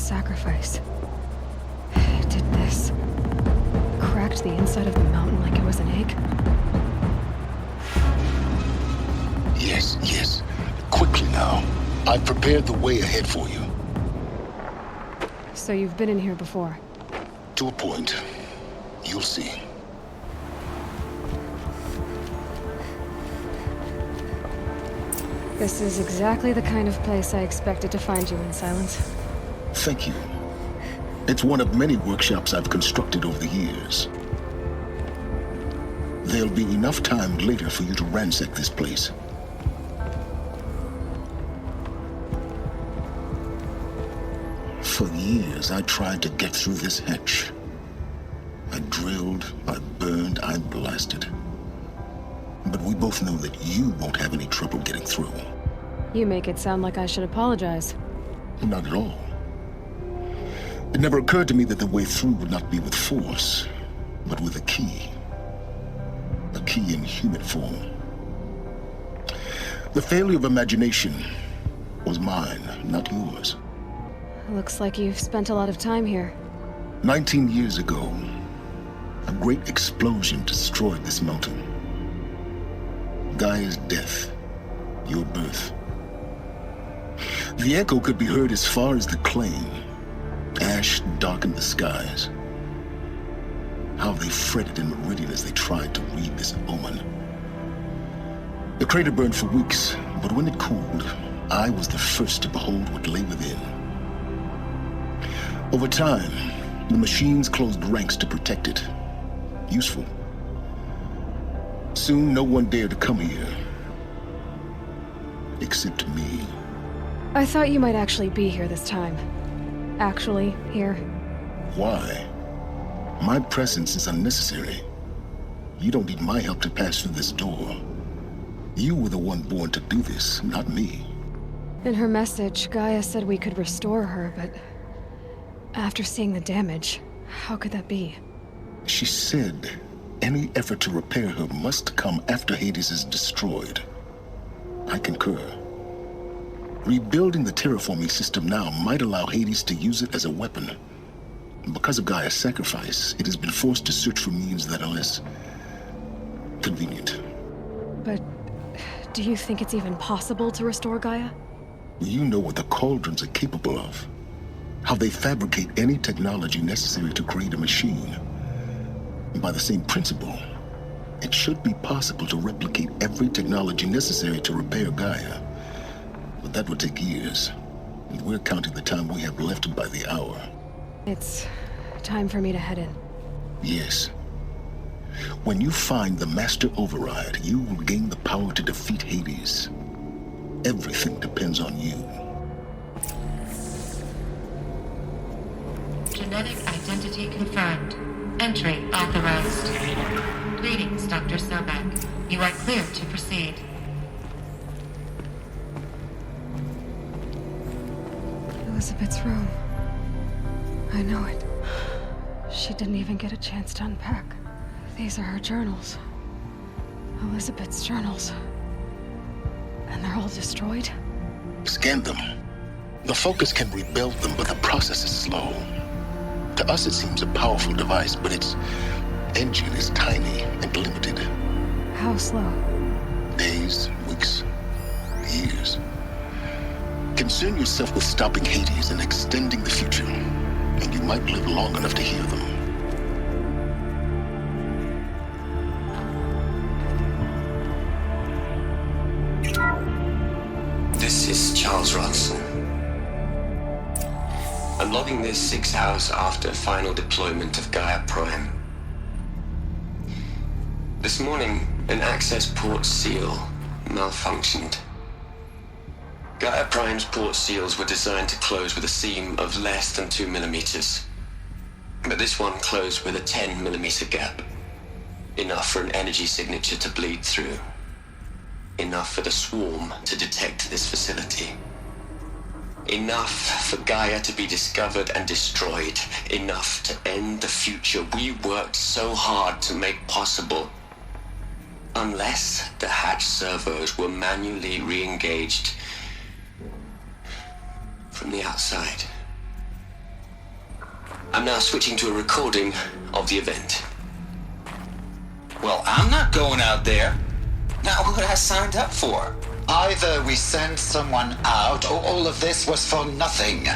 sacrifice. It did this. Cracked the inside of the mountain like it was an egg. Yes. Quickly now. I've prepared the way ahead for you. So you've been in here before? To a point. You'll see. This is exactly the kind of place I expected to find you in, Silence. Thank you. It's one of many workshops I've constructed over the years. There'll be enough time later for you to ransack this place. For years, I tried to get through this hatch. I drilled, I burned, I blasted. But we both know that you won't have any trouble getting through. You make it sound like I should apologize. Not at all. It never occurred to me that the way through would not be with force, but with a key. A key in human form. The failure of imagination was mine, not yours. Looks like you've spent a lot of time here. 19 years ago, a great explosion destroyed this mountain. Gaia's death, your birth. The echo could be heard as far as the claim. Ash darkened the skies. How they fretted in Meridian as they tried to read this omen. The crater burned for weeks, but when it cooled, I was the first to behold what lay within. Over time, the machines closed ranks to protect it. Useful. Soon, no one dared to come here. Except me. I thought you might actually be here this time. Actually, here. Why? My presence is unnecessary. You don't need my help to pass through this door. You were the one born to do this, not me. In her message, Gaia said we could restore her, but... after seeing the damage, how could that be? She said any effort to repair her must come after Hades is destroyed. I concur. Rebuilding the terraforming system now might allow Hades to use it as a weapon. Because of Gaia's sacrifice, it has been forced to search for means that are less convenient. But do you think it's even possible to restore Gaia? You know what the cauldrons are capable of. How they fabricate any technology necessary to create a machine. By the same principle, it should be possible to replicate every technology necessary to repair Gaia. But that would take years. And we're counting the time we have left by the hour. It's time for me to head in. Yes. When you find the Master Override, you will gain the power to defeat Hades. Everything depends on you. Genetic identity confirmed. Entry authorized. Greetings, Dr. Sobek. You are clear to proceed. Elizabeth's room. I know it. She didn't even get a chance to unpack. These are her journals. Elizabeth's journals. And they're all destroyed? Scan them. The Focus can rebuild them, but the process is slow. To us it seems a powerful device, but its engine is tiny and limited. How slow? Days, weeks, years. Concern yourself with stopping Hades and extending the future, and you might live long enough to hear them. This is Charles Ronson. I'm logging this 6 hours after final deployment of Gaia Prime. This morning, an access port seal malfunctioned. Gaia Prime's port seals were designed to close with a seam of less than 2 millimeters. But this one closed with a 10 millimeter gap. Enough for an energy signature to bleed through. Enough for the swarm to detect this facility. Enough for Gaia to be discovered and destroyed. Enough to end the future we worked so hard to make possible. Unless the hatch servos were manually re-engaged from the outside. I'm now switching to a recording of the event. Well, I'm not going out there. Not what I signed up for. Either we send someone out, or all of this was for nothing.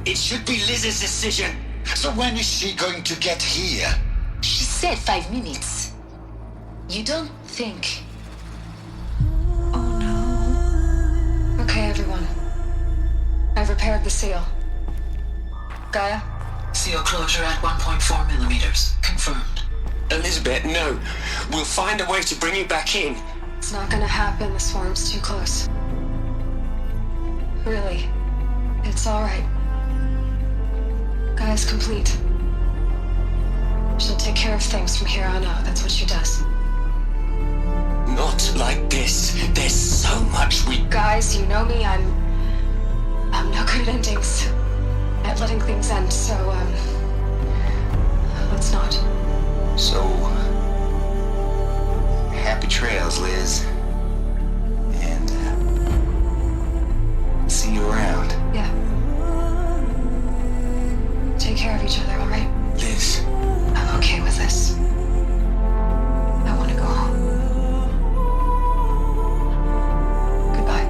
It should be Liz's decision. So when is she going to get here? She said 5 minutes. You don't think... Oh no. Okay, everyone. I've repaired the seal. Gaia? Seal closure at 1.4 millimeters. Confirmed. Elizabeth, no. We'll find a way to bring you back in. It's not gonna happen. The swarm's too close. Really. It's alright. Gaia's complete. She'll take care of things from here on out. That's what she does. Not like this. There's so much we... Guys, you know me. I'm no good at endings. At letting things end, so, let's not. So... happy trails, Liz. And, see you around. Yeah. Take care of each other, alright? Liz. I'm okay with this. I want to go home. Goodbye.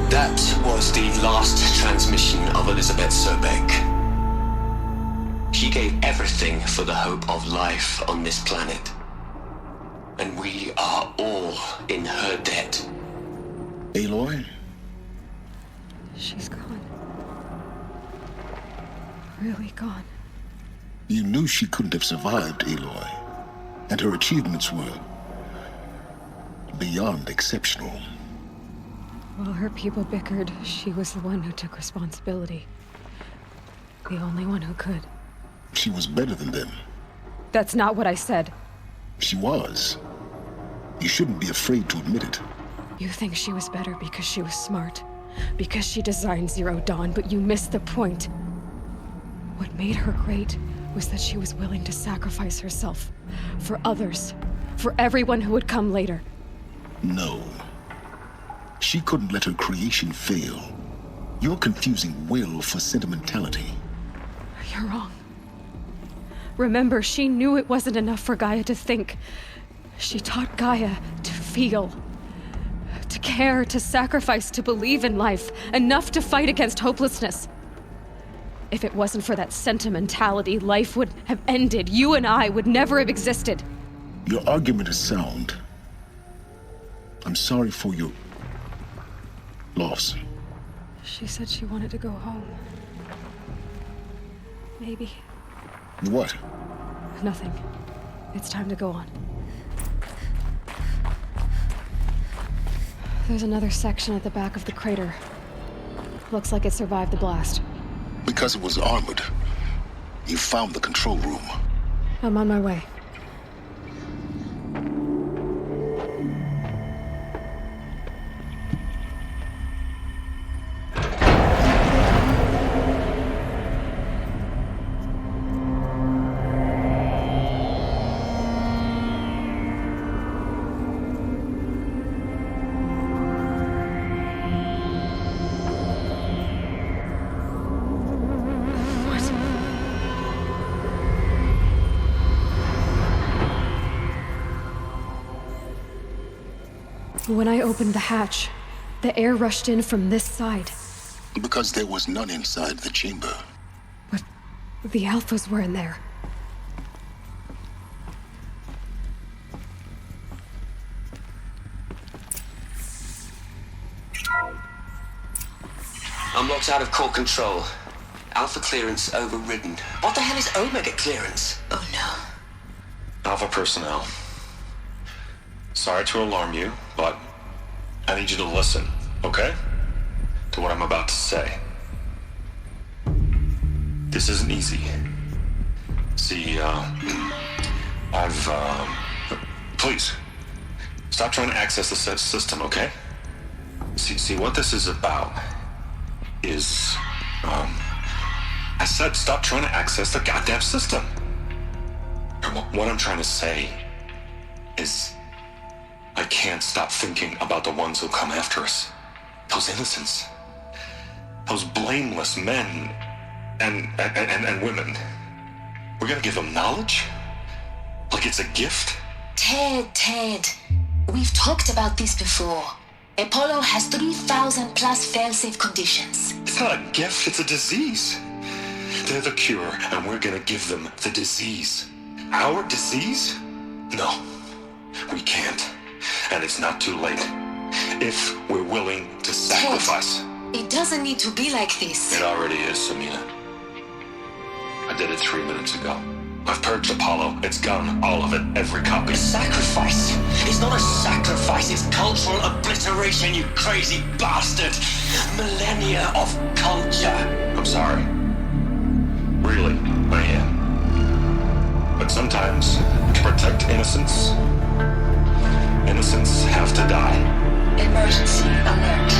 That was the last transmission of Elizabeth Sobek. She gave everything for the hope of life on this planet. And we are all in her debt. Aloy? She's gone. Really gone. You knew she couldn't have survived, Aloy. And her achievements were beyond exceptional. While her people bickered, she was the one who took responsibility. The only one who could. She was better than them. That's not what I said. She was. You shouldn't be afraid to admit it. You think she was better because she was smart. Because she designed Zero Dawn, but you missed the point. What made her great was that she was willing to sacrifice herself. For others. For everyone who would come later. No. She couldn't let her creation fail. You're confusing will for sentimentality. You're wrong. Remember, she knew it wasn't enough for Gaia to think. She taught Gaia to feel. To care, to sacrifice, to believe in life. Enough to fight against hopelessness. If it wasn't for that sentimentality, life would have ended. You and I would never have existed. Your argument is sound. I'm sorry for your loss. She said she wanted to go home. Maybe. What? Nothing. It's time to go on. There's another section at the back of the crater. Looks like it survived the blast. Because it was armored. You found the control room. I'm on my way. When I opened the hatch, the air rushed in from this side. Because there was none inside the chamber. But the alphas were in there. I'm locked out of core control. Alpha clearance overridden. What the hell is Omega clearance? Oh no. Alpha personnel. Sorry to alarm you, but I need you to listen, okay? To what I'm about to say. This isn't easy. See, please, stop trying to access the system, okay? See, what this is about is, I said stop trying to access the goddamn system. What I'm trying to say is, I can't stop thinking about the ones who'll come after us. Those innocents. Those blameless men and women. We're gonna give them knowledge? Like it's a gift? Ted. We've talked about this before. Apollo has 3,000 plus fail-safe conditions. It's not a gift, it's a disease. They're the cure, and we're gonna give them the disease. Our disease? No, we can't. And it's not too late. If we're willing to sacrifice. Ted, it doesn't need to be like this. It already is, Samina. I did it 3 minutes ago. I've purged Apollo. It's gone. All of it. Every copy. A sacrifice? It's not a sacrifice, it's cultural obliteration, you crazy bastard! Millennia of culture! I'm sorry. Really, I am. But sometimes, to protect innocence, innocents have to die. Emergency alert.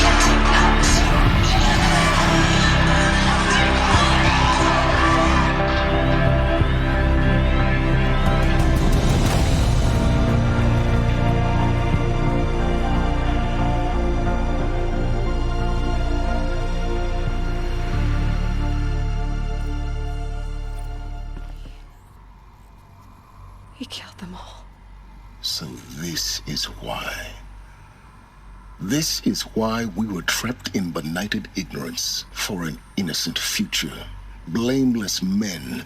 Captain House. He killed them all. So this is why. This is why we were trapped in benighted ignorance for an innocent future. Blameless men.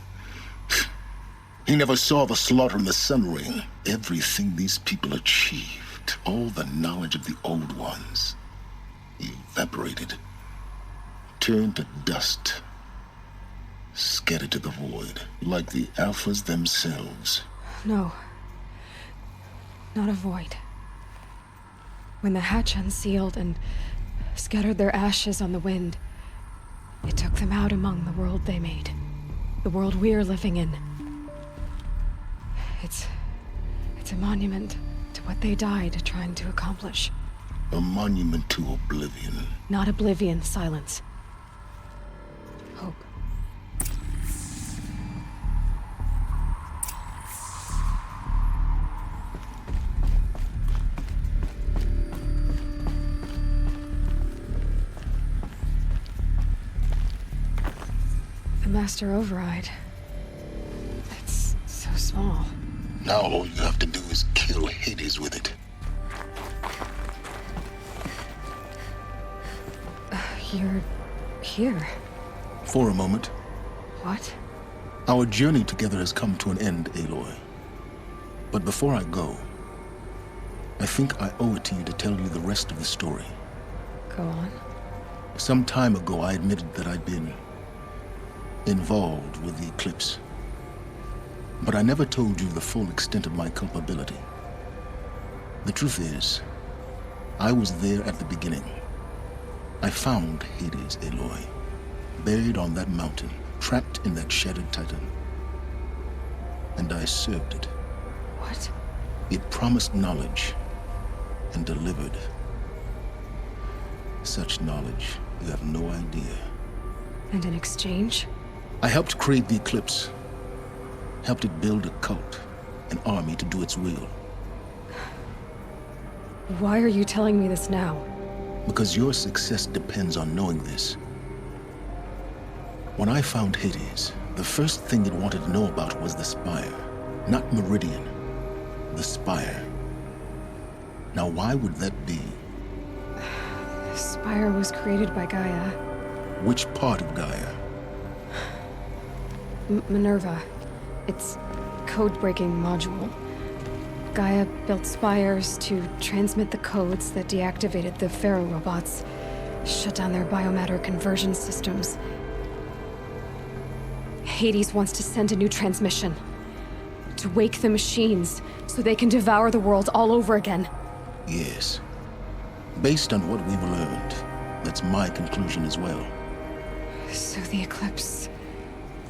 He never saw the slaughter in the Sun Ring. Everything these people achieved, all the knowledge of the old ones, evaporated, turned to dust, scattered to the void, like the Alphas themselves. No. Not a void. When the hatch unsealed and scattered their ashes on the wind, it took them out among the world they made. The world we're living in. It's a monument to what they died trying to accomplish. A monument to oblivion. Not oblivion, silence. Hope. The Master Override. It's so small. Now all you have to do is kill Hades with it. You're here. For a moment. What? Our journey together has come to an end, Aloy. But before I go, I think I owe it to you to tell you the rest of the story. Go on. Some time ago, I admitted that I'd been involved with the eclipse. But I never told you the full extent of my culpability. The truth is, I was there at the beginning. I found Hades, Aloy, buried on that mountain, trapped in that shattered titan. And I served it. What? It promised knowledge and delivered. Such knowledge, you have no idea. And in exchange? I helped create the eclipse. Helped it build a cult, an army to do its will. Why are you telling me this now? Because your success depends on knowing this. When I found Hades, the first thing it wanted to know about was the Spire. Not Meridian. The Spire. Now why would that be? The Spire was created by Gaia. Which part of Gaia? Minerva. Its code-breaking module. Gaia built spires to transmit the codes that deactivated the Pharaoh robots, shut down their biomatter conversion systems. Hades wants to send a new transmission. To wake the machines, so they can devour the world all over again. Yes. Based on what we've learned, that's my conclusion as well. So the Eclipse...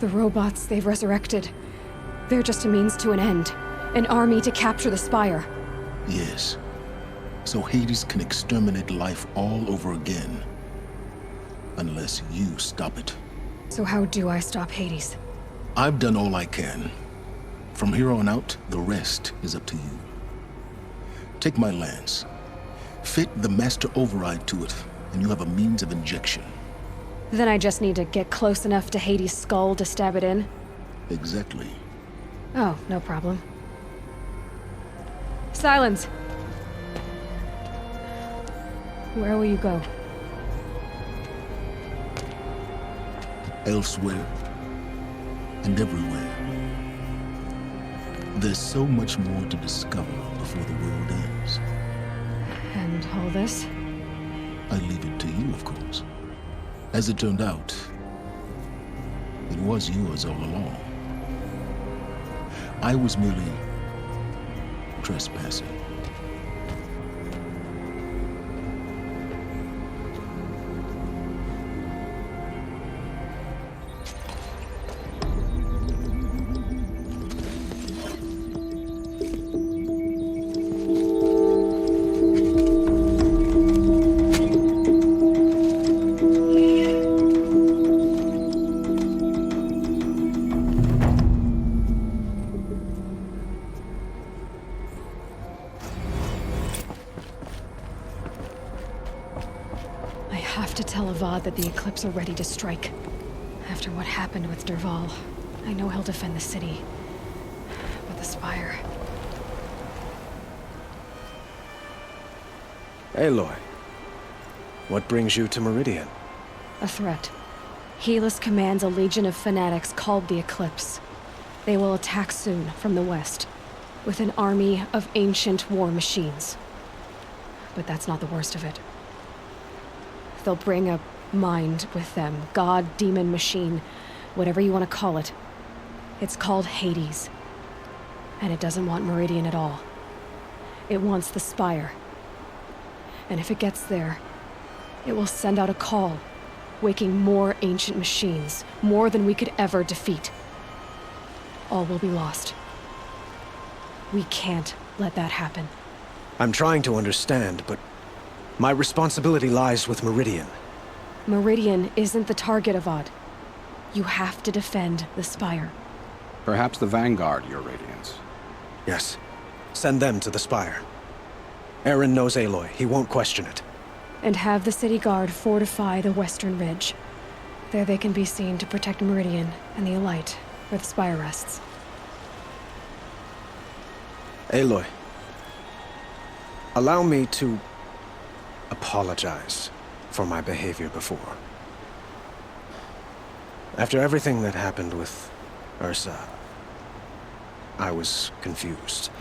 the robots they've resurrected... they're just a means to an end. An army to capture the Spire. Yes. So Hades can exterminate life all over again. Unless you stop it. So how do I stop Hades? I've done all I can. From here on out, the rest is up to you. Take my lance. Fit the master override to it, and you have a means of injection. Then I just need to get close enough to Hades' skull to stab it in? Exactly. Oh, no problem. Silence! Where will you go? Elsewhere. And everywhere. There's so much more to discover before the world ends. And all this? I leave it to you, of course. As it turned out, it was yours all along. I was merely trespassing. That the Eclipse are ready to strike. After what happened with Dervahl, I know he'll defend the city. But the Spire... Aloy, what brings you to Meridian? A threat. Helis commands a legion of fanatics called the Eclipse. They will attack soon from the west, with an army of ancient war machines. But that's not the worst of it. They'll bring a mind with them. God, demon, machine, whatever you want to call it. It's called Hades. And it doesn't want Meridian at all. It wants the Spire. And if it gets there, it will send out a call, waking more ancient machines, more than we could ever defeat. All will be lost. We can't let that happen. I'm trying to understand, but my responsibility lies with Meridian. Meridian isn't the target, Avad. You have to defend the Spire. Perhaps the Vanguard, Your Radiance. Yes. Send them to the Spire. Aaron knows Aloy. He won't question it. And have the City Guard fortify the Western Ridge. There they can be seen to protect Meridian and the Elite, where the Spire rests. Aloy, allow me to apologize for my behavior before. After everything that happened with Ursa, I was confused.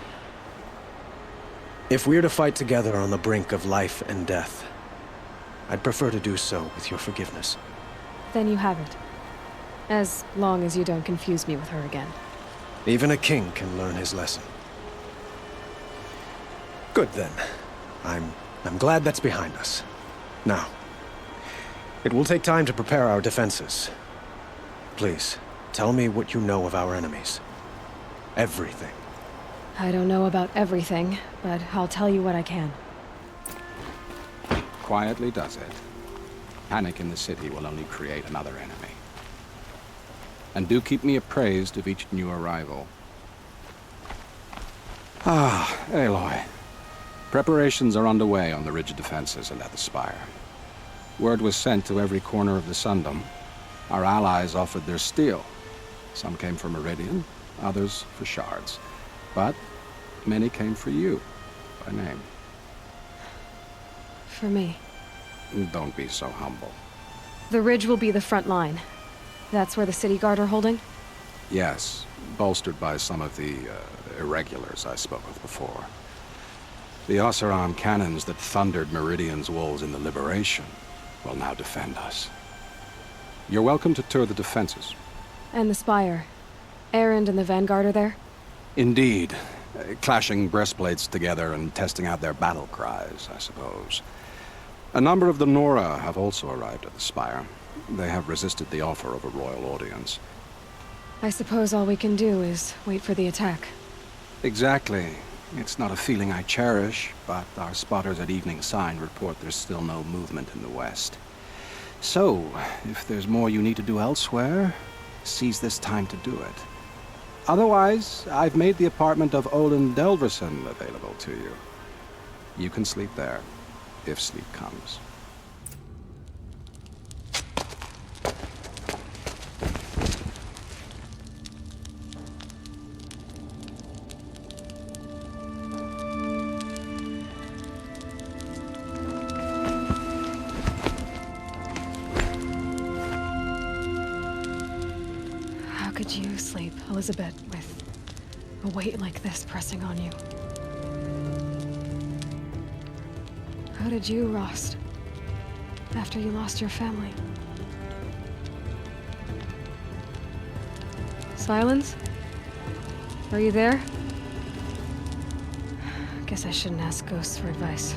If we're to fight together on the brink of life and death, I'd prefer to do so with your forgiveness. Then you have it. As long as you don't confuse me with her again. Even a king can learn his lesson. Good then. I'm glad that's behind us. Now, it will take time to prepare our defenses. Please, tell me what you know of our enemies. Everything. I don't know about everything, but I'll tell you what I can. Quietly does it. Panic in the city will only create another enemy. And do keep me appraised of each new arrival. Ah, Aloy. Preparations are underway on the ridge defenses and at the Spire. Word was sent to every corner of the Sundom. Our allies offered their steel. Some came for Meridian, others for shards. But many came for you, by name. For me. Don't be so humble. The ridge will be the front line. That's where the City Guard are holding? Yes, bolstered by some of the irregulars I spoke of before. The Oseram cannons that thundered Meridian's walls in the Liberation will now defend us. You're welcome to tour the defenses. And the Spire. Erend and the Vanguard are there? Indeed. Clashing breastplates together and testing out their battle cries, I suppose. A number of the Nora have also arrived at the Spire. They have resisted the offer of a royal audience. I suppose all we can do is wait for the attack. Exactly. It's not a feeling I cherish, but our spotters at Evening Sign report there's still no movement in the west. So, if there's more you need to do elsewhere, seize this time to do it. Otherwise, I've made the apartment of Olin Delverson available to you. You can sleep there, if sleep comes. How could you sleep, Elizabeth, with a weight like this pressing on you? How did you rest after you lost your family? Silence? Are you there? Guess I shouldn't ask ghosts for advice.